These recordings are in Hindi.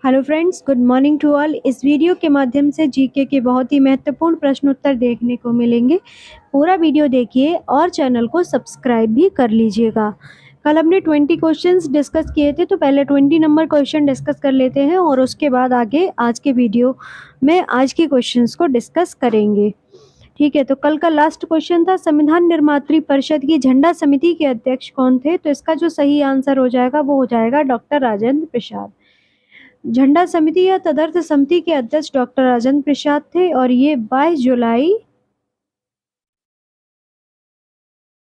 Hello friends, good morning to all. इस वीडियो के माध्यम से जीके के बहुत ही महत्वपूर्ण प्रश्न उत्तर देखने को मिलेंगे। पूरा वीडियो देखिए और चैनल को सब्सक्राइब भी कर लीजिएगा। कल हमने 20 क्वेश्चंस डिस्कस किए थे, तो पहले 20 नंबर क्वेश्चन डिस्कस कर लेते हैं और उसके बाद आगे आज के वीडियो में आज के क्वेश्चंस को डिस्कस करेंगे। ठीक है, तो कल का लास्ट क्वेश्चन था संविधान निर्मात्री परिषद की झंडा समिति के अध्यक्ष कौन थे। तो इसका जो सही आंसर हो जाएगा वो हो जाएगा डॉक्टर राजेंद्र प्रसाद। झंडा समिति या तदर्थ समिति के अध्यक्ष डॉक्टर राजेंद्र प्रसाद थे और ये 22 जुलाई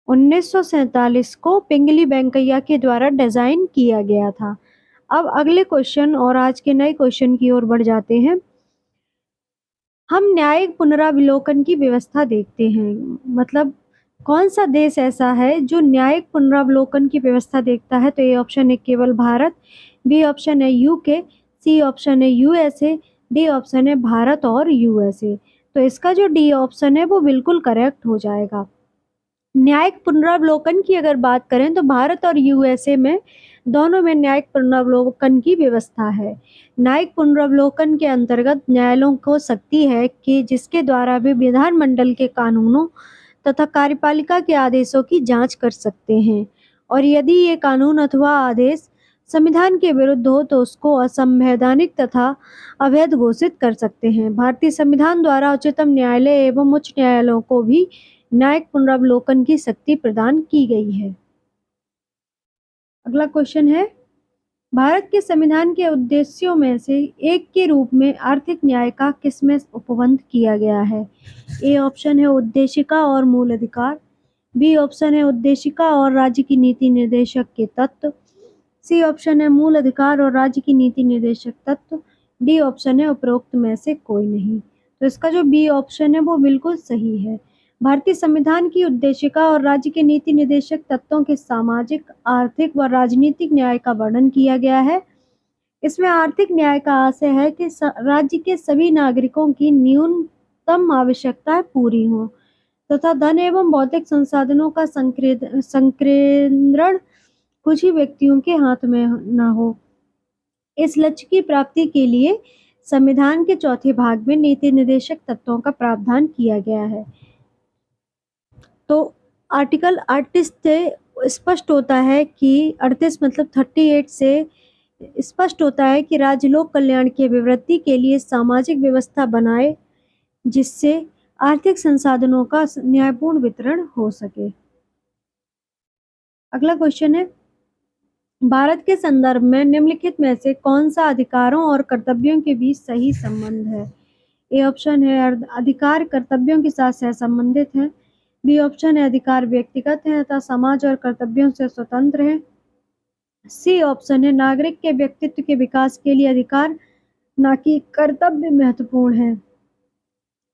1947 को पिंगली वेंकैया के द्वारा डिजाइन किया गया था। अब अगले क्वेश्चन और आज के नए क्वेश्चन की ओर बढ़ जाते हैं। हम न्यायिक पुनरावलोकन की व्यवस्था देखते हैं, मतलब कौन सा देश ऐसा है जो न्यायिक पुनरावलोकन की व्यवस्था देखता है। तो ए ऑप्शन है केवल भारत, बी ऑप्शन है यूके, सी ऑप्शन है यूएसए, डी ऑप्शन है भारत और यूएसए। तो इसका जो डी ऑप्शन है वो बिल्कुल करेक्ट हो जाएगा। न्यायिक पुनरावलोकन की अगर बात करें तो भारत और यूएसए में दोनों में न्यायिक पुनरावलोकन की व्यवस्था है। न्यायिक पुनरावलोकन के अंतर्गत न्यायालयों को शक्ति है कि जिसके द्वारा वे विधानमंडल के कानूनों तथा कार्यपालिका के आदेशों की जांच कर सकते हैं और यदि ये कानून अथवा आदेश संविधान के विरुद्ध हो तो उसको असंवैधानिक तथा अवैध घोषित कर सकते हैं। भारतीय संविधान द्वारा उच्चतम न्यायालय एवं उच्च न्यायालयों को भी न्यायिक पुनरावलोकन की शक्ति प्रदान की गई है। अगला क्वेश्चन है, भारत के संविधान के उद्देश्यों में से एक के रूप में आर्थिक न्याय का किसमें उपबंध किया गया है। ए ऑप्शन है उद्देशिका और मूल अधिकार, बी ऑप्शन है उद्देशिका और राज्य की नीति निर्देशक के तत्व, सी ऑप्शन है मूल अधिकार और राज्य की नीति निर्देशक तत्व, डी ऑप्शन है उपरोक्त में से कोई नहीं। तो इसका जो बी ऑप्शन है वो बिल्कुल सही है। भारतीय संविधान की उद्देशिका और राज्य के नीति निर्देशक तत्वों के सामाजिक, आर्थिक व राजनीतिक न्याय का वर्णन किया गया है। इसमें आर्थिक न्याय का आशय है कि राज्य के सभी नागरिकों की न्यूनतम आवश्यकताएं पूरी हों तथा धन एवं भौतिक संसाधनों का संकेंद्रण कुछ ही व्यक्तियों के हाथ में न हो। इस लक्ष्य की प्राप्ति के लिए संविधान के चौथे भाग में नीति निर्देशक तत्वों का प्रावधान किया गया है। तो आर्टिकल 38 से स्पष्ट होता है कि 38 मतलब 38 से स्पष्ट होता है कि राज्य लोक कल्याण की अभिवृद्धि के लिए सामाजिक व्यवस्था बनाए जिससे आर्थिक संसाधनों का न्यायपूर्ण वितरण हो सके। अगला क्वेश्चन है, भारत के संदर्भ में निम्नलिखित में से कौन सा अधिकारों और कर्तव्यों के बीच सही संबंध है। ए ऑप्शन है अधिकार कर्तव्यों के साथ सहसंबंधित हैं, बी ऑप्शन है अधिकार व्यक्तिगत हैं तथा समाज और कर्तव्यों से स्वतंत्र हैं, सी ऑप्शन है नागरिक के व्यक्तित्व के विकास के लिए अधिकार न कि कर्तव्य महत्वपूर्ण है,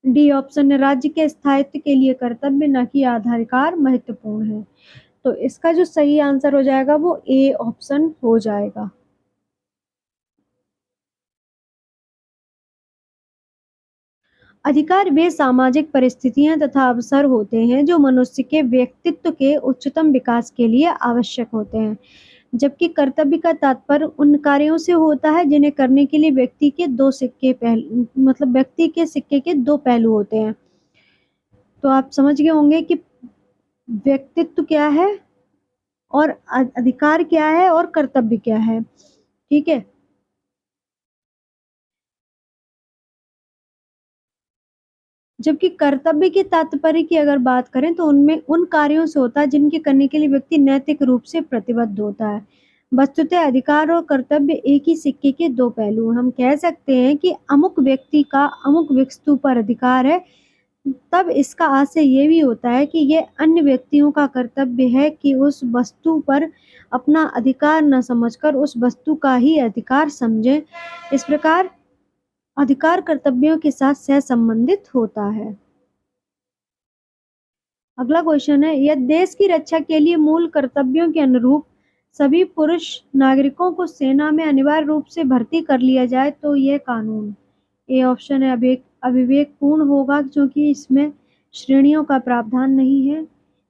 डी ऑप्शन है राज्य के स्थायित्व के लिए कर्तव्य न कि अधिकार महत्वपूर्ण है। तो इसका जो सही आंसर हो जाएगा वो ए ऑप्शन हो जाएगा। अधिकार वे सामाजिक परिस्थितियां तथा अवसर होते हैं जो मनुष्य के व्यक्तित्व के उच्चतम विकास के लिए आवश्यक होते हैं, जबकि कर्तव्य का तात्पर्य उन कार्यों से होता है जिन्हें करने के लिए व्यक्ति के सिक्के के दो पहलू होते हैं। तो आप समझ गए होंगे कि व्यक्तित्व क्या है और अधिकार क्या है और कर्तव्य क्या है। ठीक है, जबकि कर्तव्य के तात्पर्य की अगर बात करें तो उनमें उन कार्यों से होता है जिनके करने के लिए व्यक्ति नैतिक रूप से प्रतिबद्ध होता है। वस्तुतः अधिकार और कर्तव्य एक ही सिक्के के दो पहलू हैं। हम कह सकते हैं कि अमुक व्यक्ति का अमुक वस्तु पर अधिकार है, तब इसका आशय ये भी होता है कि ये अन्य व्यक्तियों का कर्तव्य है कि उस वस्तु पर अपना अधिकार न समझकर उस वस्तु का ही अधिकार समझें। इस प्रकार अधिकार कर्तव्यों के साथ सह संबंधित होता है। अगला क्वेश्चन है, यदि देश की रक्षा के लिए मूल कर्तव्यों के अनुरूप सभी पुरुष नागरिकों को सेना में अनिवार्य रूप से भर्ती कर लिया जाए तो यह कानून। ए ऑप्शन है अविवेकपूर्ण होगा क्योंकि इसमें श्रेणियों का प्रावधान नहीं है,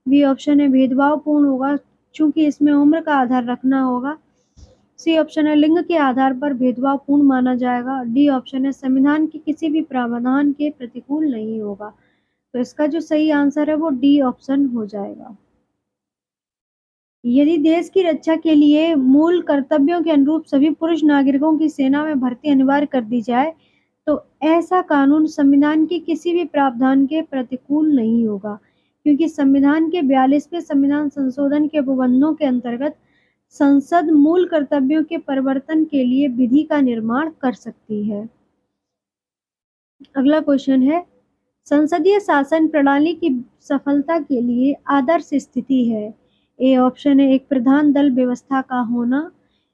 बी ऑप्शन है भेदभावपूर्ण होगा क्योंकि इसमें उम्र का आधार रखना होगा, सी ऑप्शन है लिंग के आधार पर भेदभावपूर्ण माना जाएगा। डी ऑप्शन है संविधान के किसी भी प्रावधान के प्रतिकूल नहीं होगा। तो इसका जो सही आंसर है वो डी ऑप्शन हो जाएगा। यदि देश की रक्षा के लिए मूल कर्तव्यों के अनुरूप सभी पुरुष नागरिकों की सेना में भर्ती अनिवार्य कर दी जाए, तो ऐसा कानून संविधान के किसी भी प्रावधान के प्रतिकूल नहीं होगा, क्योंकि संविधान के 42वें संविधान संशोधन के उपबंधों के अंतर्गत संसद मूल कर्तव्यों के परिवर्तन के लिए विधि का निर्माण कर सकती है। अगला क्वेश्चन है, संसदीय शासन प्रणाली की सफलता के लिए आदर्श स्थिति है। ए ऑप्शन है एक प्रधान दल व्यवस्था का होना।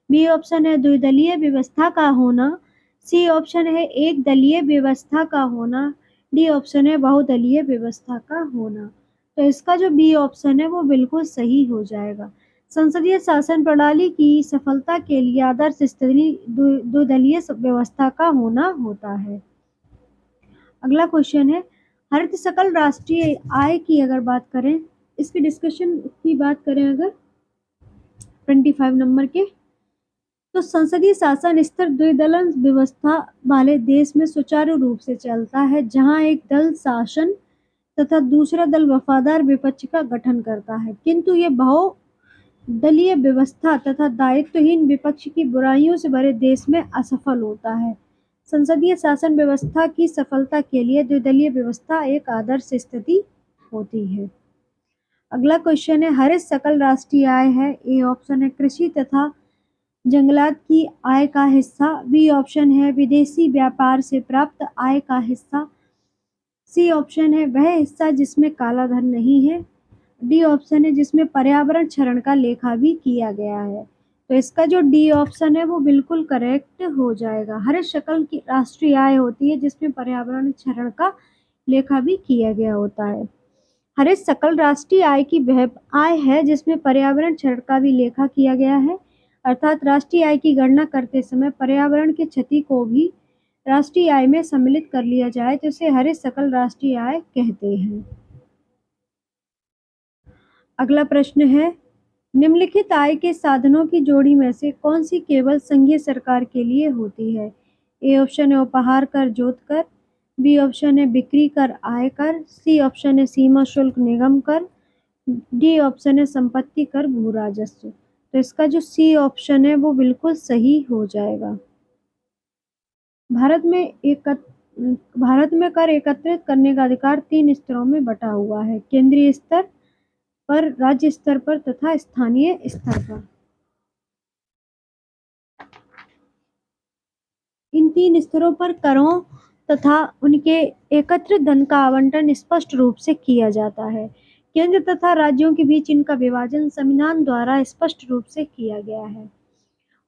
बी ऑप्शन है द्विदलीय व्यवस्था का होना। सी ऑप्शन है एक दलीय व्यवस्था का होना। डी ऑप्शन है बहुदलीय व्यवस्था का होना। तो इसका जो बी ऑप्शन है वो बिल्कुल सही हो जाएगा। संसदीय शासन प्रणाली की सफलता के लिए आदर्श स्थिति द्विदलीय व्यवस्था का होना होता है। अगला क्वेश्चन है, हरित सकल राष्ट्रीय आय की अगर बात करें, इसकी डिस्कशन की बात करें अगर 25 नंबर के, तो संसदीय शासन स्तर द्विदलन व्यवस्था वाले देश में सुचारू रूप से चलता है, जहां एक दल शासन तथा दूसरा दल वफादार विपक्ष का गठन करता है, किंतु ये बहुदलीय व्यवस्था तथा दायित्वहीन विपक्ष की बुराइयों से भरे देश में असफल होता है। संसदीय शासन व्यवस्था की सफलता के लिए द्विदलीय व्यवस्था एक आदर्श स्थिति होती है। अगला क्वेश्चन है, हरित सकल राष्ट्रीय आय है। ए ऑप्शन है कृषि तथा जंगलात की आय का हिस्सा। बी ऑप्शन है विदेशी व्यापार से प्राप्त आय का हिस्सा। सी ऑप्शन है वह हिस्सा जिसमें काला धन नहीं है। डी ऑप्शन है जिसमें पर्यावरण क्षरण का लेखा भी किया गया है। तो इसका जो डी ऑप्शन है वो बिल्कुल करेक्ट हो जाएगा। हरित सकल की राष्ट्रीय आय होती है जिसमें पर्यावरण क्षरण का लेखा भी किया गया होता है। हरित सकल राष्ट्रीय आय की वह आय है जिसमें पर्यावरण क्षरण का भी लेखा किया गया है, अर्थात राष्ट्रीय आय की गणना करते समय पर्यावरण की क्षति को भी राष्ट्रीय आय में सम्मिलित कर लिया जाए तो इसे हरित सकल राष्ट्रीय आय कहते हैं। अगला प्रश्न है, निम्नलिखित आय के साधनों की जोड़ी में से कौन सी केवल संघीय सरकार के लिए होती है। ए ऑप्शन है उपहार कर जोत कर। बी ऑप्शन है बिक्री कर आय कर। सी ऑप्शन है सीमा शुल्क निगम कर। डी ऑप्शन है संपत्ति कर भू राजस्व। तो इसका जो सी ऑप्शन है वो बिल्कुल सही हो जाएगा। भारत में कर एकत्रित करने का अधिकार 3 स्तरों में बटा हुआ है, केंद्रीय स्तर पर, राज्य स्तर पर तथा स्थानीय स्तर पर। इन 3 स्तरों पर करों तथा उनके एकत्रित धन का आवंटन स्पष्ट रूप से किया जाता है। केंद्र तथा राज्यों के बीच इनका विभाजन संविधान द्वारा स्पष्ट रूप से किया गया है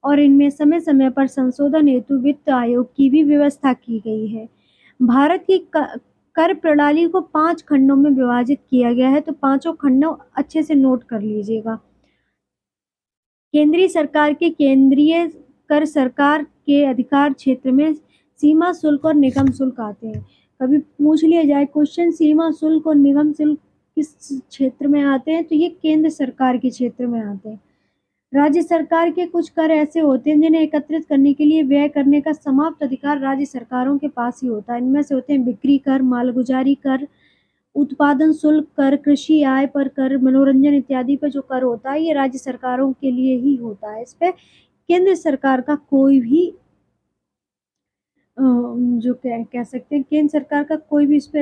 और इनमें समय समय पर संशोधन हेतु वित्त आयोग की भी व्यवस्था की गई है। भारत की कर प्रणाली को 5 खंडों में विभाजित किया गया है, तो पांचों खंडों अच्छे से नोट कर लीजिएगा। केंद्रीय सरकार के केंद्रीय कर सरकार के अधिकार क्षेत्र में सीमा शुल्क और निगम शुल्क आते हैं। कभी पूछ लिया जाए क्वेश्चन सीमा शुल्क और निगम शुल्क किस क्षेत्र में आते हैं, तो ये केंद्र सरकार के क्षेत्र में आते हैं। राज्य सरकार के कुछ कर ऐसे होते हैं जिन्हें एकत्रित करने के लिए व्यय करने का समाप्त अधिकार राज्य सरकारों के पास ही होता है। इनमें से होते हैं बिक्री कर, मालगुजारी कर, उत्पादन शुल्क कर, कृषि आय पर कर, मनोरंजन इत्यादि पर जो कर होता है ये राज्य सरकारों के लिए ही होता है। इस पे केंद्र सरकार का कोई भी जो कह सकते हैं केंद्र सरकार का कोई भी इस पे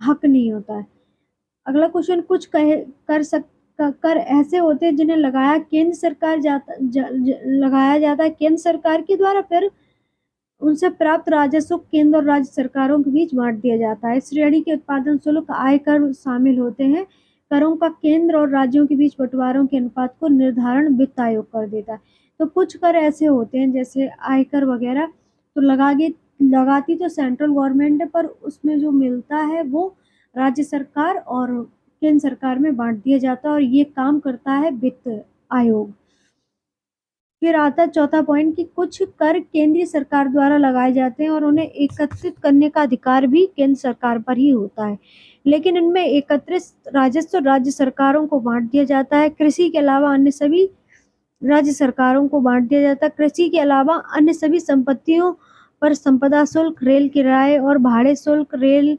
हक नहीं होता है। अगला क्वेश्चन, कुछ कर ऐसे होते हैं जिन्हें लगाया जाता है केंद्र सरकार के द्वारा, फिर उनसे प्राप्त राजस्व केंद्र और राज्य सरकारों के बीच बांट दिया जाता है। इस श्रेणी के उत्पादन शुल्क आय कर शामिल होते हैं। करों का केंद्र और राज्यों के बीच बंटवारों के अनुपात को निर्धारण वित्त आयोग कर देता है। तो कुछ कर ऐसे होते हैं जैसे आयकर वगैरह, तो लगाती तो सेंट्रल गवर्नमेंट है, पर उसमें जो मिलता है वो राज्य सरकार और केंद्र सरकार में बांट दिया जाता है और ये काम करता है वित्त आयोग। फिर आता है चौथा पॉइंट कि कुछ कर केंद्रीय सरकार द्वारा लगाए जाते हैं और उन्हें एकत्रित करने का अधिकार भी केंद्र सरकार पर ही होता है, लेकिन इनमें एकत्रित राजस्व राज्य सरकारों को बांट दिया जाता है। कृषि के अलावा अन्य सभी राज्य सरकारों को बांट दिया जाता। कृषि के अलावा अन्य सभी संपत्तियों पर संपदा शुल्क, रेल किराए और भाड़े शुल्क, रेल,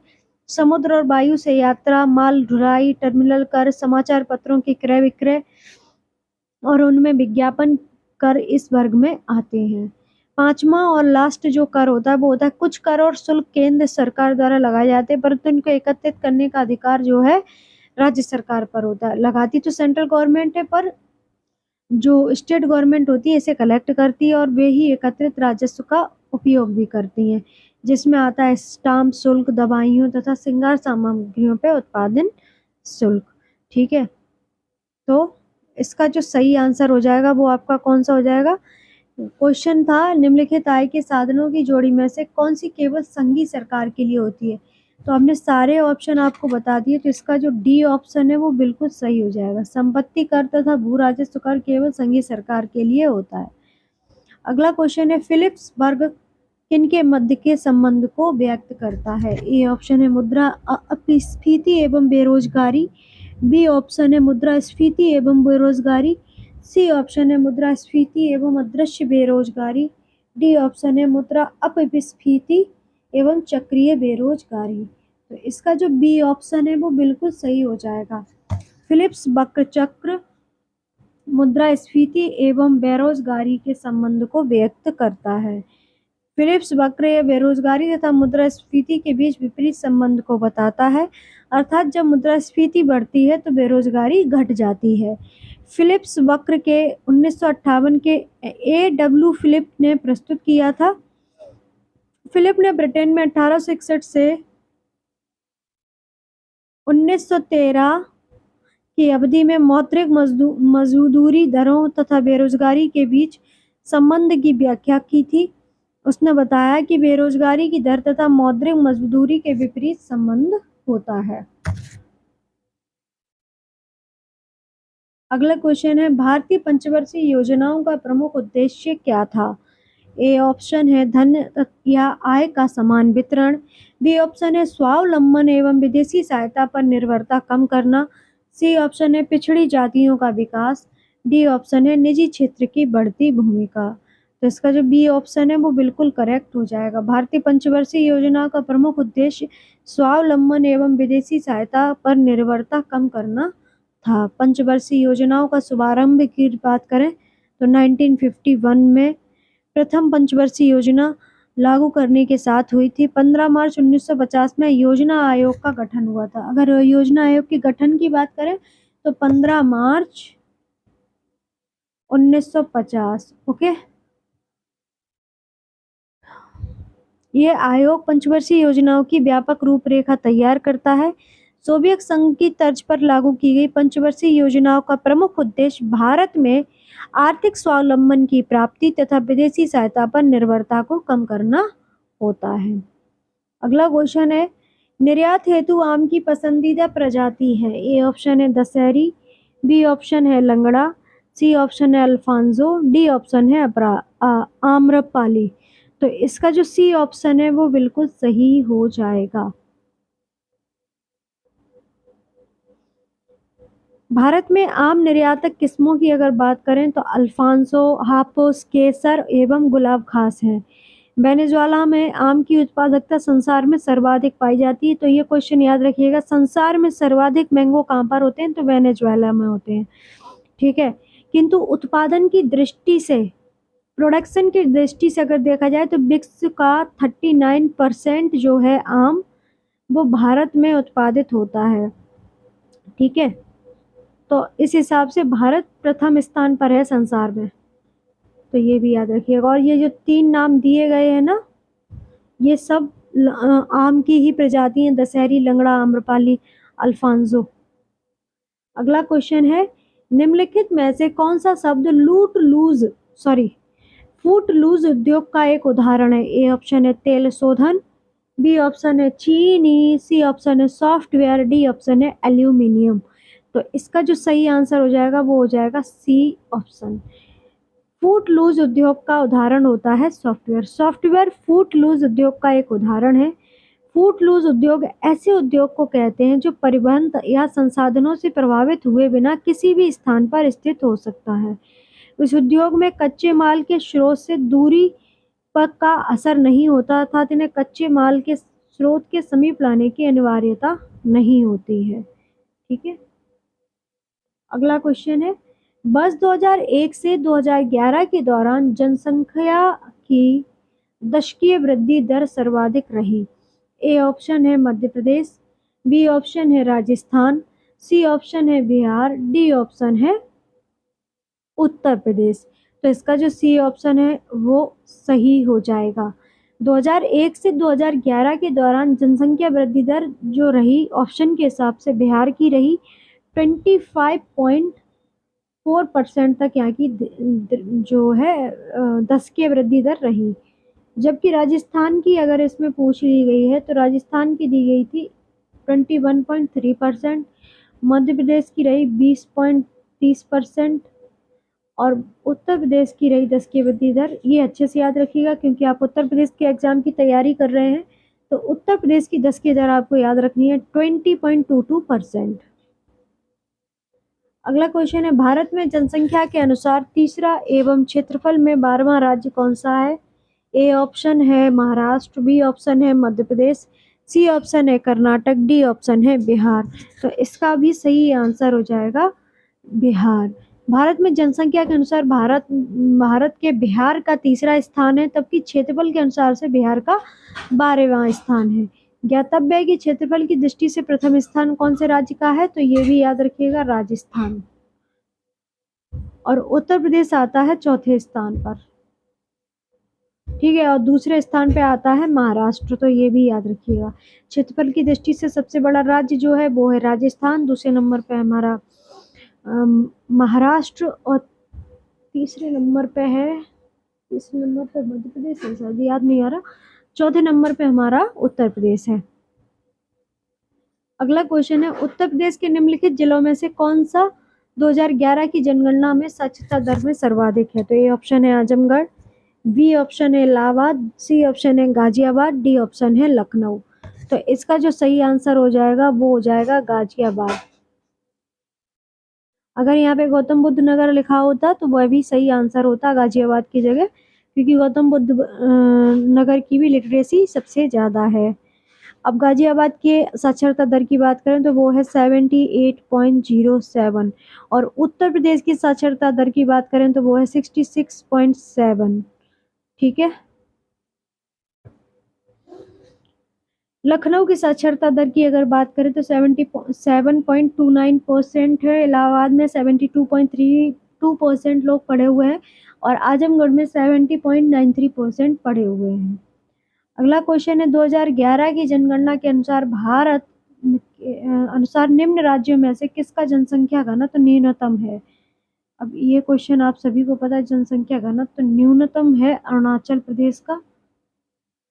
समुद्र और वायु से यात्रा, माल ढुलाई, टर्मिनल कर, समाचार पत्रों के क्रय विक्रय और उनमें विज्ञापन कर इस वर्ग में आते हैं। पांचवा और लास्ट जो कर होता है वो होता है कुछ कर और शुल्क केंद्र सरकार द्वारा लगाए जाते हैं, परंतु इनको एकत्रित करने का अधिकार जो है राज्य सरकार पर होता है। लगाती तो सेंट्रल गवर्नमेंट है, पर जो स्टेट गवर्नमेंट होती है इसे कलेक्ट करती है और वे ही एकत्रित राजस्व का उपयोग भी करती हैं, जिसमें आता है स्टाम्प शुल्क, दवाइयों तथा श्रृंगार सामग्रियों पे उत्पादन शुल्क। ठीक है, तो इसका जो सही आंसर हो जाएगा वो आपका कौन सा हो जाएगा? क्वेश्चन था निम्नलिखित आय के साधनों की जोड़ी में से कौन सी केवल संघीय सरकार के लिए होती है? तो हमने सारे ऑप्शन आपको बता दिए, तो इसका जो डी ऑप्शन है वो बिल्कुल सही हो जाएगा। संपत्ति कर तथा भू राजस्व कर केवल संघीय सरकार के लिए होता है। अगला क्वेश्चन है फिलिप्स वर्ग किनके मध्य के संबंध को व्यक्त करता है? ए ऑप्शन है मुद्रा अपस्फीति एवं बेरोजगारी, बी ऑप्शन है मुद्रास्फीति एवं बेरोजगारी, सी ऑप्शन है मुद्रास्फीति एवं अदृश्य बेरोजगारी, डी ऑप्शन है मुद्रा अपस्फीति एवं चक्रीय बेरोजगारी। तो इसका जो बी ऑप्शन है वो बिल्कुल सही हो जाएगा। फिलिप्स वक्र चक्र मुद्रास्फीति एवं बेरोजगारी के संबंध को व्यक्त करता है। फिलिप्स वक्र या बेरोजगारी तथा मुद्रास्फीति के बीच विपरीत संबंध को बताता है, अर्थात जब मुद्रास्फीति बढ़ती है तो बेरोजगारी घट जाती है। फिलिप्स वक्र के 1958 के A.W. फिलिप ने प्रस्तुत किया था। फिलिप ने ब्रिटेन में 1861 से 1913 की अवधि में मौद्रिक मजदूरी दरों तथा बेरोजगारी के बीच संबंध की व्याख्या की थी। उसने बताया कि बेरोजगारी की दर तथा मौद्रिक मजदूरी के विपरीत संबंध होता है। अगला क्वेश्चन है भारतीय पंचवर्षीय योजनाओं का प्रमुख उद्देश्य क्या था? ए ऑप्शन है धन या आय का समान वितरण, बी ऑप्शन है स्वावलंबन एवं विदेशी सहायता पर निर्भरता कम करना, सी ऑप्शन है पिछड़ी जातियों का विकास, डी ऑप्शन है निजी क्षेत्र की बढ़ती भूमिका। तो इसका जो बी ऑप्शन है वो बिल्कुल करेक्ट हो जाएगा। भारतीय पंचवर्षीय योजना का प्रमुख उद्देश्य स्वावलंबन एवं विदेशी सहायता पर निर्भरता कम करना था। पंचवर्षीय योजनाओं का शुभारंभ की बात करें तो 1951 में प्रथम पंचवर्षीय योजना लागू करने के साथ हुई थी। 15 मार्च 1950 में योजना आयोग का गठन हुआ था। अगर योजना आयोग के गठन की बात करें तो 15 मार्च 1950। ओके, ये आयोग पंचवर्षीय योजनाओं की व्यापक रूपरेखा तैयार करता है। सोवियत संघ की तर्ज पर लागू की गई पंचवर्षीय योजनाओं का प्रमुख उद्देश्य भारत में आर्थिक स्वावलंबन की प्राप्ति तथा विदेशी सहायता पर निर्भरता को कम करना होता है। अगला क्वेश्चन है निर्यात हेतु आम की पसंदीदा प्रजाति है। ए ऑप्शन है दशहरी, बी ऑप्शन है लंगड़ा, सी ऑप्शन है अल्फांसो, डी ऑप्शन है आम्रपाली। तो इसका जो सी ऑप्शन है वो बिल्कुल सही हो जाएगा। भारत में आम निर्यातक किस्मों की अगर बात करें तो अल्फांसो, हापुस, केसर एवं गुलाब खास हैं। वेनेजुएला में आम की उत्पादकता संसार में सर्वाधिक पाई जाती है। तो ये क्वेश्चन याद रखिएगा, संसार में सर्वाधिक मैंगो कहाँ पर होते हैं? तो वेनेजुएला में होते हैं। ठीक है, किंतु उत्पादन की दृष्टि से, प्रोडक्शन की दृष्टि से अगर देखा जाए तो विश्व का 39% जो है आम वो भारत में उत्पादित होता है। ठीक है, तो इस हिसाब से भारत प्रथम स्थान पर है संसार में। तो ये भी याद रखिएगा। और ये जो 3 नाम दिए गए हैं ना, ये सब आम की ही प्रजाति हैं, दशहरी, लंगड़ा, आम्रपाली, अल्फांसो। अगला क्वेश्चन है निम्नलिखित में से कौन सा शब्द फूट लूज उद्योग का एक उदाहरण है? ए ऑप्शन है तेल शोधन, बी ऑप्शन है चीनी, सी ऑप्शन है सॉफ्टवेयर, डी ऑप्शन है एल्यूमिनियम। तो इसका जो सही आंसर हो जाएगा वो हो जाएगा सी ऑप्शन। फूट लूज उद्योग का उदाहरण होता है सॉफ्टवेयर। सॉफ्टवेयर फूट लूज उद्योग का एक उदाहरण है। फूट लूज उद्योग ऐसे उद्योग को कहते हैं जो परिवहन या संसाधनों से प्रभावित हुए बिना किसी भी स्थान पर स्थित हो सकता है। इस उद्योग में कच्चे माल के स्रोत से दूरी पर का असर नहीं होता, अर्थात इन्हें कच्चे माल के स्रोत के समीप लाने की अनिवार्यता नहीं होती है। ठीक है। अगला क्वेश्चन है, वर्ष 2001 से 2011 के दौरान जनसंख्या की दशकीय वृद्धि दर सर्वाधिक रही। ए ऑप्शन है मध्य प्रदेश, बी ऑप्शन है राजस्थान, सी ऑप्शन है बिहार, डी ऑप्शन है उत्तर प्रदेश। तो इसका जो सी ऑप्शन है वो सही हो जाएगा। 2001 से 2011 के दौरान जनसंख्या वृद्धि दर जो रही ऑप्शन के हिसाब से बिहार की रही 25.4% तक यहाँ की जो है 10 की वृद्धि दर रही। जबकि राजस्थान की अगर इसमें पूछ ली गई है तो राजस्थान की दी गई थी 21.3%, मध्य प्रदेश की रही 20.30% और उत्तर प्रदेश की रही 10 की वृद्धि दर। ये अच्छे से याद रखिएगा क्योंकि आप उत्तर प्रदेश के एग्जाम की तैयारी कर रहे हैं, तो उत्तर प्रदेश की 10 की दर आपको याद रखनी है 20.22%। अगला क्वेश्चन है, भारत में जनसंख्या के अनुसार तीसरा एवं क्षेत्रफल में 12वां राज्य कौन सा है। ए ऑप्शन है महाराष्ट्र, बी ऑप्शन है मध्य प्रदेश, सी ऑप्शन है कर्नाटक, डी ऑप्शन है बिहार। तो इसका भी सही आंसर हो जाएगा बिहार। भारत में जनसंख्या के अनुसार भारत के बिहार का तीसरा स्थान है, जबकि क्षेत्रफल के अनुसार से बिहार का 12वां स्थान है। ज्ञातव्य है कि क्षेत्रफल की दृष्टि से प्रथम स्थान कौन से राज्य का है, तो ये भी याद रखिएगा राजस्थान, और उत्तर प्रदेश आता है चौथे स्थान पर। ठीक है, और दूसरे स्थान पे आता है महाराष्ट्र, तो ये भी याद रखिएगा। क्षेत्रफल की दृष्टि से सबसे बड़ा राज्य जो है वो है राजस्थान, दूसरे नंबर पे हमारा महाराष्ट्र, और तीसरे नंबर पे है, तीसरे नंबर पे मध्य प्रदेश है शायद, याद नहीं आ रहा, चौथे नंबर पे हमारा उत्तर प्रदेश है। अगला क्वेश्चन है, उत्तर प्रदेश के निम्नलिखित जिलों में से कौन सा 2011 की जनगणना में साक्षरता दर में सर्वाधिक है। तो ए ऑप्शन है आजमगढ़, बी ऑप्शन है इलाहाबाद, सी ऑप्शन है गाजियाबाद, डी ऑप्शन है लखनऊ। तो इसका जो सही आंसर हो जाएगा वो हो जाएगा गाजियाबाद। अगर यहाँ पे गौतम बुद्ध नगर लिखा होता तो वह भी सही आंसर होता गाजियाबाद की जगह, क्योंकि गौतम बुद्ध नगर की भी लिटरेसी सबसे ज़्यादा है। अब गाजियाबाद के साक्षरता दर की बात करें तो वो है 78.07, और उत्तर प्रदेश की साक्षरता दर की बात करें तो वो है 66.7। ठीक है। लखनऊ की साक्षरता दर की अगर बात करें तो 77.29% है, इलाहाबाद में 72.32% लोग पढ़े हुए हैं, और आजमगढ़ में 70.93% पढ़े हुए हैं। अगला क्वेश्चन है, 2011 की जनगणना के अनुसार भारत अनुसार निम्न राज्यों में से किसका जनसंख्या घनत्व न्यूनतम है। अब ये क्वेश्चन आप सभी को पता है, जनसंख्या घनत्व न्यूनतम है अरुणाचल प्रदेश का।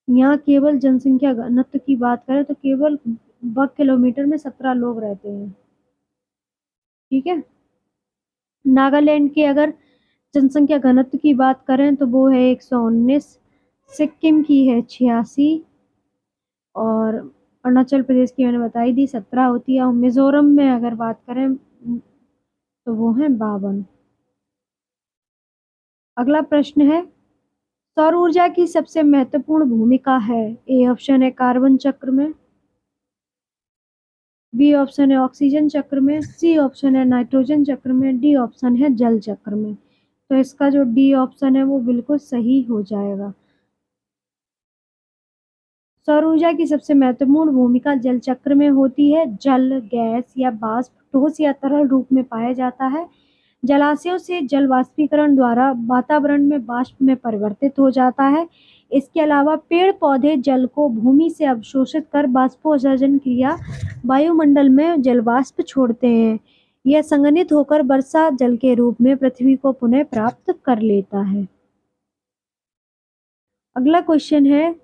यहाँ केवल जनसंख्या घनत्व की बात करें तो केवल वर्ग किलोमीटर में 17 लोग रहते हैं। ठीक है। नागालैंड की अगर जनसंख्या घनत्व की बात करें तो वो है 119, सिक्किम की है 86, और अरुणाचल प्रदेश की मैंने बताई दी 17 होती है, और मिजोरम में अगर बात करें तो वो है 52। अगला प्रश्न है, सौर ऊर्जा की सबसे महत्वपूर्ण भूमिका है। ए ऑप्शन है कार्बन चक्र में, बी ऑप्शन है ऑक्सीजन चक्र में, सी ऑप्शन है नाइट्रोजन चक्र में, डी ऑप्शन है जल चक्र में। तो इसका जो डी ऑप्शन है वो बिल्कुल सही हो जाएगा। सौर ऊर्जा की सबसे महत्वपूर्ण भूमिका जल चक्र में होती है। जल गैस या वाष्प ठोस या तरल रूप में पाया जाता है। जलाशयों से जल वाष्पीकरण द्वारा वातावरण में वाष्प में परिवर्तित हो जाता है। इसके अलावा पेड़ पौधे जल को भूमि से अवशोषित कर बाष्पोत्सर्जन क्रिया वायुमंडल में जलवाष्प छोड़ते हैं। यह संघनित होकर वर्षा जल के रूप में पृथ्वी को पुनः प्राप्त कर लेता है। अगला क्वेश्चन है,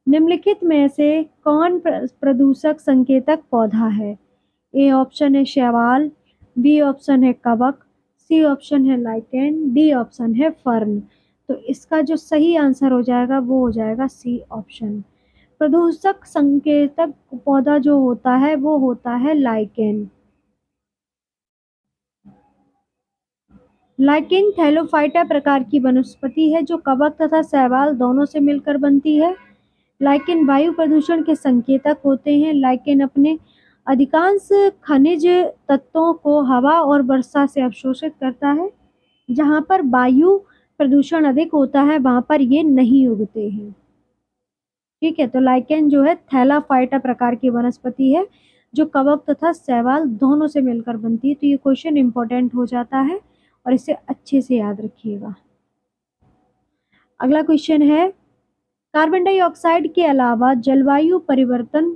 निम्नलिखित में से कौन प्रदूषक संकेतक पौधा है। ए ऑप्शन है शैवाल, बी ऑप्शन है कवक, सी ऑप्शन है लाइकेन, डी ऑप्शन है फर्न। तो इसका जो सही आंसर हो जाएगा वो हो जाएगा सी ऑप्शन। प्रदूषक संकेतक पौधा जो होता है वो होता है लाइकेन। लाइकेन थैलोफाइटा प्रकार की वनस्पति है जो कवक तथा शैवाल दोनों से मिलकर बनती है। लाइकेन वायु प्रदूषण के संकेतक होते हैं। लाइकेन अपने अधिकांश खनिज तत्वों को हवा और वर्षा से अवशोषित करता है। जहाँ पर वायु प्रदूषण अधिक होता है वहाँ पर ये नहीं उगते हैं। ठीक है, तो लाइकेन जो है थैलाफाइटा प्रकार की वनस्पति है जो कवक तथा शैवाल दोनों से मिलकर बनती है। तो ये क्वेश्चन इंपॉर्टेंट हो जाता है और इसे अच्छे से याद रखिएगा। अगला क्वेश्चन है, कार्बन डाइऑक्साइड के अलावा जलवायु परिवर्तन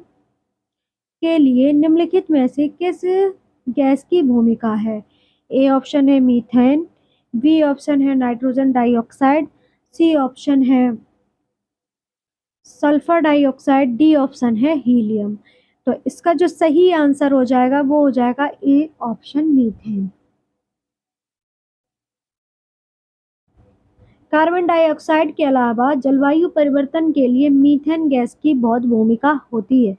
के लिए निम्नलिखित में से किस गैस की भूमिका है? ए ऑप्शन है मीथेन, बी ऑप्शन है नाइट्रोजन डाइऑक्साइड, सी ऑप्शन है सल्फर डाइऑक्साइड, डी ऑप्शन है हीलियम। तो इसका जो सही आंसर हो जाएगा वो हो जाएगा A option methane. Carbon dioxide के अलावा जलवायु परिवर्तन के लिए मीथेन गैस की बहुत भूमिका होती है।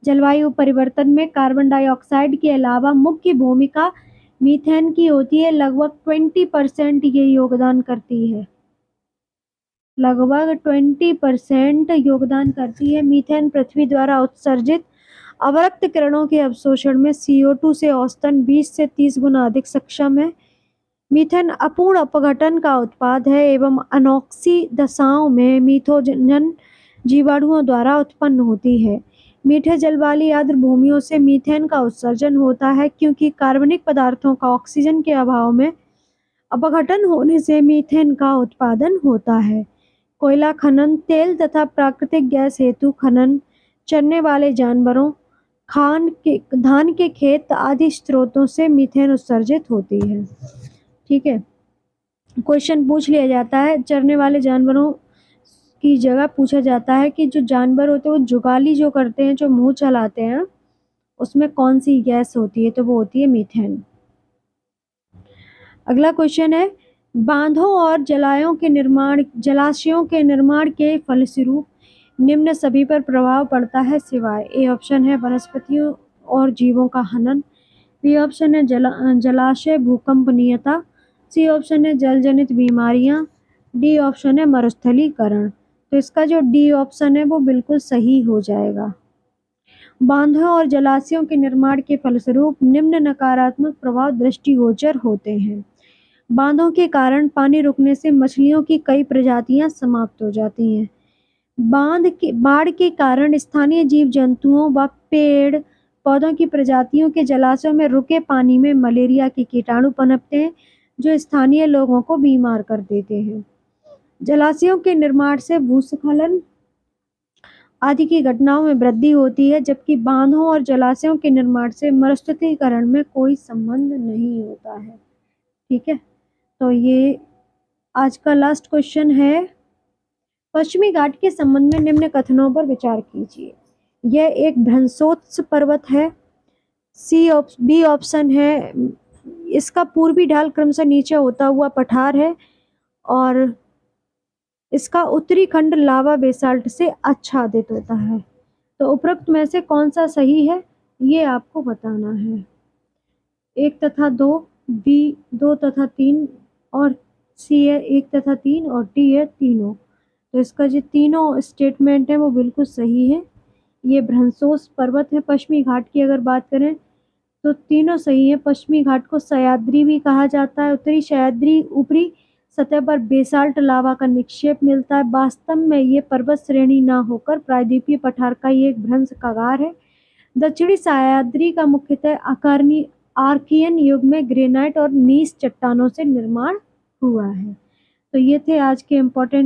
जलवायु परिवर्तन में कार्बन डाइऑक्साइड के अलावा मुख्य भूमिका मीथेन की होती है। लगभग 20% ये योगदान करती है। लगभग 20% योगदान करती है। मीथेन पृथ्वी द्वारा उत्सर्जित अवरक्त किरणों के अवशोषण में CO2 से औसतन 20 से 30 गुना अधिक सक्षम है। मीथेन अपूर्ण अपघटन का उत्पाद है एवं अनॉक्सी दशाओं में मीथोजन जीवाणुओं द्वारा उत्पन्न होती है। मीठे जल वाली आर्द्र भूमियों से मीथेन का उत्सर्जन होता है क्योंकि कार्बनिक पदार्थों का ऑक्सीजन के अभाव में अपघटन होने से मीथेन का उत्पादन होता है। कोयला खनन, तेल तथा प्राकृतिक गैस हेतु खनन, चरने वाले जानवरों, धान के खेत आदि स्रोतों से मीथेन उत्सर्जित होती है। ठीक है, क्वेश्चन पूछ लिया जाता है चरने वाले जानवरों की जगह पूछा जाता है कि जो जानवर होते हैं वो जुगाली जो करते हैं, जो मुंह चलाते हैं, उसमें कौन सी गैस होती है? तो वो होती है मीथेन। अगला क्वेश्चन है, बांधों और जलाशयों के निर्माण के फलस्वरूप निम्न सभी पर प्रभाव पड़ता है सिवाय। ए ऑप्शन है वनस्पतियों और जीवों का हनन, बी ऑप्शन है जलाशय भूकंपनीयता, सी ऑप्शन है जल जनित बीमारियां, डी ऑप्शन है मरुस्थलीकरण। तो इसका जो डी ऑप्शन है वो बिल्कुल सही हो जाएगा। बांधों और जलाशयों के निर्माण के फलस्वरूप निम्न नकारात्मक प्रभाव दृष्टिगोचर होते हैं। बांधों के कारण पानी रुकने से मछलियों की कई प्रजातियां समाप्त हो जाती हैं। बाढ़ के कारण स्थानीय जीव जंतुओं व पेड़ पौधों की प्रजातियों के जलाशयों में रुके पानी में मलेरिया के कीटाणु पनपते हैं जो स्थानीय लोगों को बीमार कर देते हैं। जलाशयों के निर्माण से भूस्खलन आदि की घटनाओं में वृद्धि होती है, जबकि बांधों और जलाशयों के निर्माण से मरुस्थलीकरण में कोई संबंध नहीं होता है। ठीक है, तो ये आज का लास्ट क्वेश्चन है। पश्चिमी घाट के संबंध में निम्न कथनों पर विचार कीजिए। यह एक भ्रंशोत्स पर्वत है। बी ऑप्शन है इसका पूर्वी ढाल क्रमशः नीचे होता हुआ पठार है और इसका उत्तरी खंड लावा बेसाल्ट से आच्छादित होता है। तो उपरोक्त में से कौन सा सही है ये आपको बताना है। 1 तथा 2, बी 2 तथा 3 और सी है 1 तथा 3 और डी है तीनों। तो इसका जो तीनों स्टेटमेंट है वो बिल्कुल सही है। ये भ्रंशोत्स पर्वत है। पश्चिमी घाट की अगर बात करें तो तीनों सही है। पश्चिमी घाट को सह्याद्री भी कहा जाता है। उत्तरी सह्याद्री ऊपरी सतह पर बेसाल्ट लावा का निक्षेप मिलता है। वास्तव में ये पर्वत श्रेणी ना होकर प्रायद्वीपीय पठार का ये एक भ्रंश कगार है। दक्षिणी सह्याद्री का मुख्यतः आर्कियन युग में ग्रेनाइट और नीस चट्टानों से निर्माण हुआ है। तो ये थे आज के इम्पोर्टेंट